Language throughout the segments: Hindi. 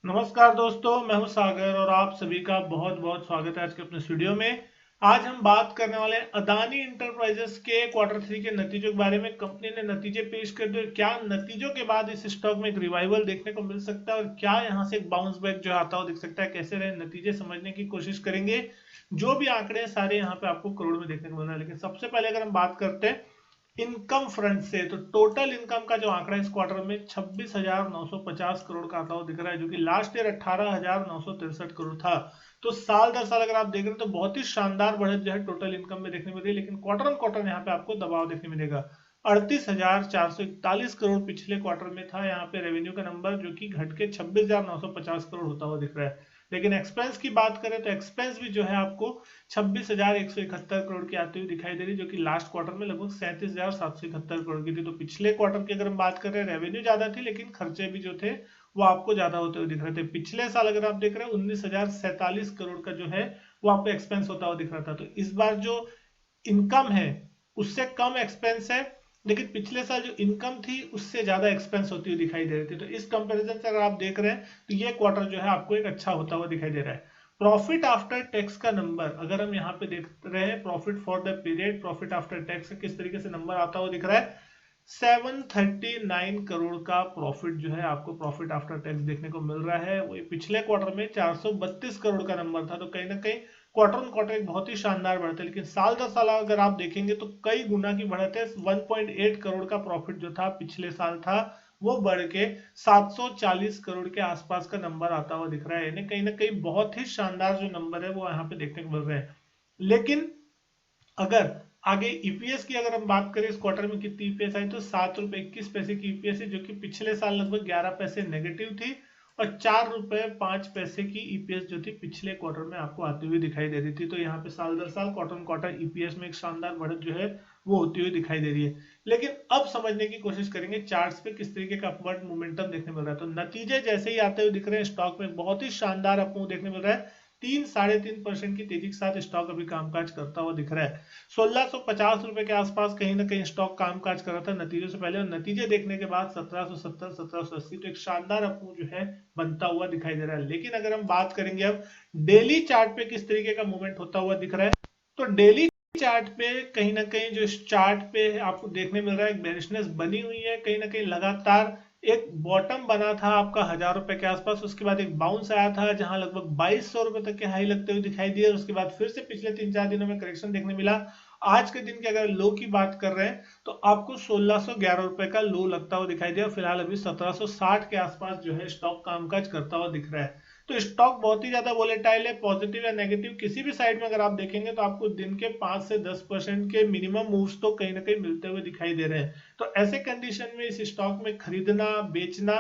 नमस्कार दोस्तों, मैं हूं सागर और आप सभी का बहुत बहुत स्वागत है आज के अपने स्टूडियो में। आज हम बात करने वाले हैं अदानी इंटरप्राइजेस के क्वार्टर 3 के नतीजों के बारे में। कंपनी ने नतीजे पेश कर दिए। क्या नतीजों के बाद इस स्टॉक में एक रिवाइवल देखने को मिल सकता है और क्या यहां से एक बाउंस बैक जो आता हुआ दिख सकता है? कैसे रहे नतीजे समझने की कोशिश करेंगे। जो भी आंकड़े हैं सारे यहाँ पे आपको करोड़ में देखने को मिल रहा है, लेकिन सबसे पहले अगर हम बात करते हैं इनकम फ्रंट से, तो टोटल इनकम का जो आंकड़ा इस क्वार्टर में 26,950 करोड़ का आता हुआ दिख रहा है, जो कि लास्ट ईयर 18,963 करोड़ था। तो साल दर साल अगर आप देख रहे हैं तो बहुत ही शानदार बढ़त जो है टोटल इनकम में देखने मिल रही है, लेकिन क्वार्टर ऑन क्वार्टर यहाँ पे आपको दबाव देखने मिलेगा। 38,441 करोड़ पिछले क्वार्टर में था यहाँ पे रेवेन्यू का नंबर, जो कि घट के 26,950 करोड़ होता हुआ दिख रहा है। लेकिन एक्सपेंस की बात करें तो एक्सपेंस भी जो है आपको 26,171 करोड़ की आती हुई दिखाई दे रही है, जो कि लास्ट क्वार्टर में लगभग 37,771 करोड़ की थी। तो पिछले क्वार्टर की अगर हम बात करें, रेवेन्यू ज्यादा थी लेकिन खर्चे भी जो थे वो आपको ज्यादा होते हुए दिख रहे थे। पिछले साल अगर आप देख रहे हैं 19,047 करोड़ का जो है वो आपको एक्सपेंस होता हुआ दिख रहा था। तो इस बार जो इनकम है उससे कम एक्सपेंस है, लेकिन पिछले साल जो इनकम थी उससे ज्यादा एक्सपेंस होती हुई दिखाई दे रही थी। तो इस कंपैरिजन से अगर आप देख रहे हैं तो ये क्वार्टर जो है आपको एक अच्छा होता हुआ दिखाई दे रहा है। प्रॉफिट आफ्टर टैक्स का नंबर अगर हम यहाँ पे देख रहे हैं, profit for the period, profit after tax किस तरीके से नंबर आता हुआ दिख रहा है। 739 करोड़ का प्रॉफिट जो है आपको प्रॉफिट आफ्टर टैक्स देखने को मिल रहा है। वो पिछले क्वार्टर में 432 करोड़ का नंबर था। तो कहीं ना कहीं क्वार्टर ऑन क्वार्टर एक बहुत ही शानदार बढ़त है, लेकिन साल दर साल अगर आप देखेंगे तो कई गुना की बढ़त है। 1.8 करोड़ का प्रॉफिट जो था पिछले साल था वो बढ़ के 740 करोड़ के आसपास का नंबर आता हुआ दिख रहा है। यानी कहीं ना कहीं बहुत ही शानदार जो नंबर है वो यहाँ पे देखने को मिल रहे हैं। लेकिन अगर आगे ईपीएस की अगर हम बात करें, इस क्वार्टर में कितनी ईपीएस आई तो 7 रुपए 21 पैसे की ईपीएस है, जो कि पिछले साल लगभग 11 पैसे नेगेटिव थी। और 4 रुपए 5 पैसे की ईपीएस जो थी पिछले क्वार्टर में आपको आती हुई दिखाई दे रही थी। तो यहाँ पे साल दर साल क्वार्टर क्वार्टर ईपीएस में एक शानदार बढ़त जो है वो होती हुई दिखाई दे रही है। लेकिन अब समझने की कोशिश करेंगे चार्ट्स पे किस तरीके का अपवर्ड मोमेंटम देखने मिल रहा है। तो नतीजे जैसे ही आते हुए दिख रहे हैं, स्टॉक में बहुत ही शानदार अपमूव देखने मिल रहा है। 3 साढ़े 3% की तेजी के साथ स्टॉक अभी कामकाज करता हुआ दिख रहा है। 1650 रुपए के आसपास कहीं ना कहीं स्टॉक कामकाज कर रहा था नतीजों से पहले, और नतीजे देखने के बाद 1770 1780, तो एक शानदार अपमूव जो है बनता हुआ दिखाई दे रहा है। लेकिन अगर हम बात करेंगे अब डेली चार्ट पे किस तरीके का मूवमेंट होता हुआ दिख रहा है, तो डेली चार्ट पे कहीं ना कहीं जो इस चार्ट पे आपको देखने मिल रहा है एक बेरिशनेस बनी हुई है। कहीं ना कहीं लगातार एक बॉटम बना था आपका 1,000 रुपए के आसपास, उसके बाद एक बाउंस आया था जहां लगभग 2,200 रुपए तक के हाई लगते हुए दिखाई दिए, और उसके बाद फिर से पिछले 3 4 दिनों में करेक्शन देखने मिला। आज के दिन के अगर लो की बात कर रहे हैं तो आपको 1,611 रुपए का लो लगता हुआ दिखाई दिया। फिलहाल अभी 1,760 के आसपास जो है स्टॉक कामकाज करता हुआ दिख रहा है। तो स्टॉक बहुत ही ज्यादा वोलेटाइल है, पॉजिटिव या नेगेटिव किसी भी साइड में अगर आप देखेंगे तो आपको दिन के 5 से 10% के मिनिमम मूव्स तो कहीं ना कहीं मिलते हुए दिखाई दे रहे हैं। तो ऐसे कंडीशन में इस स्टॉक में खरीदना बेचना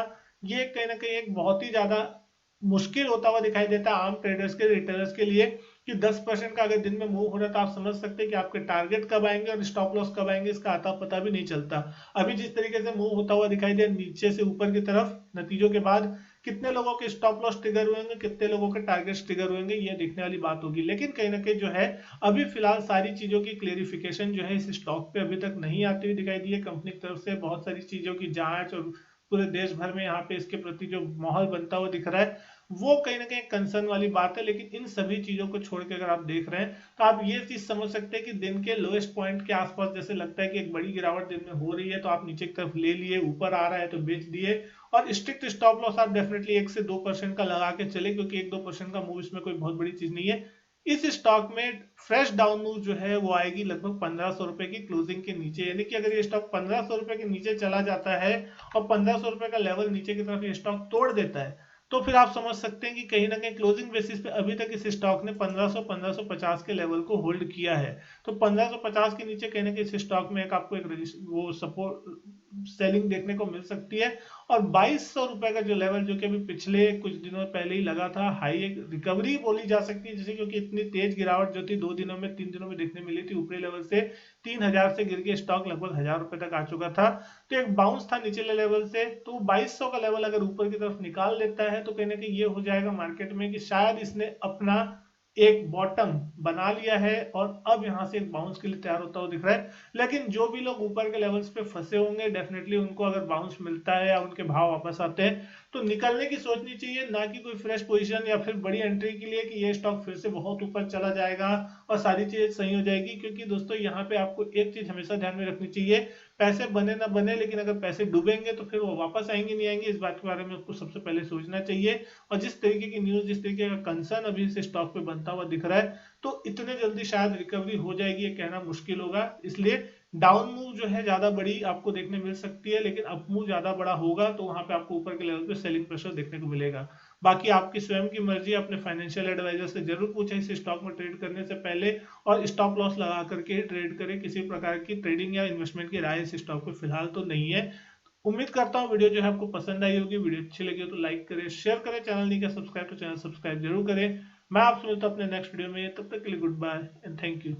ये कहीं ना कहीं एक बहुत ही ज्यादा मुश्किल होता हुआ दिखाई देता है आम ट्रेडर्स के, रिटेलर्स के लिए, कि 10% का अगर दिन में मूव हो रहा है तो आप समझ सकते हैं कि आपके टारगेट कब आएंगे और स्टॉप लॉस कब आएंगे, इसका आता पता भी नहीं चलता। अभी जिस तरीके से मूव होता हुआ दिखाई दिया नीचे से ऊपर की तरफ नतीजों के बाद, कितने लोगों के स्टॉप लॉस ट्रिगर हुएंगे, कितने लोगों के टारगेट ट्रिगर हुएंगे, ये देखने वाली बात होगी। लेकिन कहीं ना कहीं जो है अभी फिलहाल सारी चीजों की क्लेरिफिकेशन जो है इस स्टॉक पे अभी तक नहीं आती हुई दिखाई दी है। कंपनी की तरफ से बहुत सारी चीजों की जांच और पूरे देश भर में यहाँ पे इसके प्रति जो माहौल बनता हुआ दिख रहा है वो कहीं ना कहीं कंसर्न वाली बात है। लेकिन इन सभी चीजों को छोड़ के अगर आप देख रहे हैं तो आप ये चीज समझ सकते हैं कि दिन के लोएस्ट पॉइंट के आसपास जैसे लगता है कि एक बड़ी गिरावट दिन में हो रही है तो आप नीचे की तरफ ले लिए, ऊपर आ रहा है तो बेच दिए। और स्ट्रिक्ट स्टॉप लॉस आप डेफिनेटली 1 से 2% का लगा के चले, क्योंकि 1 2% का मूव इसमें कोई बहुत बड़ी चीज नहीं है। इस स्टॉक में फ्रेश डाउन मूव जो है वो आएगी लगभग 1,500 रुपए की क्लोजिंग के नीचे। यानी कि अगर ये स्टॉक 1,500 रुपए के नीचे चला जाता है और 1,500 रुपए का लेवल नीचे की तरफ ये स्टॉक तोड़ देता है, तो फिर आप समझ सकते हैं कि कहीं ना कहीं क्लोजिंग बेसिस पे अभी तक इस स्टॉक ने 1500 1550 के लेवल को होल्ड किया है। तो 1550 के नीचे कहीं ना कहीं इस स्टॉक में एक आपको एक वो सपोर्ट सेलिंग देखने को मिल सकती है। और 2,200 रुपए का जो लेवल जो कि अभी पिछले कुछ दिनों पहले ही लगा था हाई, एक रिकवरी बोली जा सकती है जिसे, क्योंकि इतनी तेज गिरावट जो थी 2 दिनों में 3 दिनों में देखने मिली थी ऊपरी लेवल से 3,000 से गिर के स्टॉक लगभग 1,000 रुपए तक आ चुका था। तो एक बाउंस था निचले लेवल से, तो 2,200 का लेवल अगर ऊपर की तरफ निकाल लेता है तो कहीं ना कहीं ये हो जाएगा मार्केट में कि शायद इसने अपना एक बॉटम बना लिया है और अब यहां से एक बाउंस के लिए तैयार होता हुआ दिख रहा है। लेकिन जो भी लोग ऊपर के लेवल्स पे फंसे होंगे, डेफिनेटली उनको अगर बाउंस मिलता है या उनके भाव वापस आते हैं तो निकलने की सोचनी चाहिए, ना कि कोई फ्रेश पोजीशन या फिर बड़ी एंट्री के लिए कि ये स्टॉक फिर से बहुत ऊपर चला जाएगा और सारी चीजें सही हो जाएगी। क्योंकि दोस्तों यहाँ पे आपको एक चीज हमेशा ध्यान में रखनी चाहिए, पैसे बने ना बने, लेकिन अगर पैसे डूबेंगे तो फिर वो वापस आएंगे नहीं आएंगे, इस बात के बारे में आपको सबसे पहले सोचना चाहिए। और जिस तरीके की न्यूज, जिस तरीके का कंसर्न अभी से स्टॉक पे बनता हुआ दिख रहा है, तो इतने जल्दी शायद रिकवरी हो जाएगी ये कहना मुश्किल होगा। इसलिए डाउन मूव जो है ज्यादा बड़ी आपको देखने मिल सकती है, लेकिन अप मूव ज्यादा बड़ा होगा तो वहां पे आपको ऊपर के लेवल पे सेलिंग प्रेशर देखने को मिलेगा। बाकी आपकी स्वयं की मर्जी, अपने फाइनेंशियल एडवाइजर से जरूर पूछें इस स्टॉक में ट्रेड करने से पहले, और स्टॉप लॉस लगा करके ट्रेड करें। किसी प्रकार की ट्रेडिंग या इन्वेस्टमेंट की राय इस स्टॉक पे फिलहाल तो नहीं है। उम्मीद करता हूँ वीडियो जो है आपको पसंद आई होगी। वीडियो अच्छी लगी हो तो लाइक करें, शेयर करें, चैनल नहीं किया सब्सक्राइब तो चैनल सब्सक्राइब जरूर करें। मैं आपसे मिलता हूँ अपने नेक्स्ट वीडियो में, तब तक के लिए goodbye and thank you.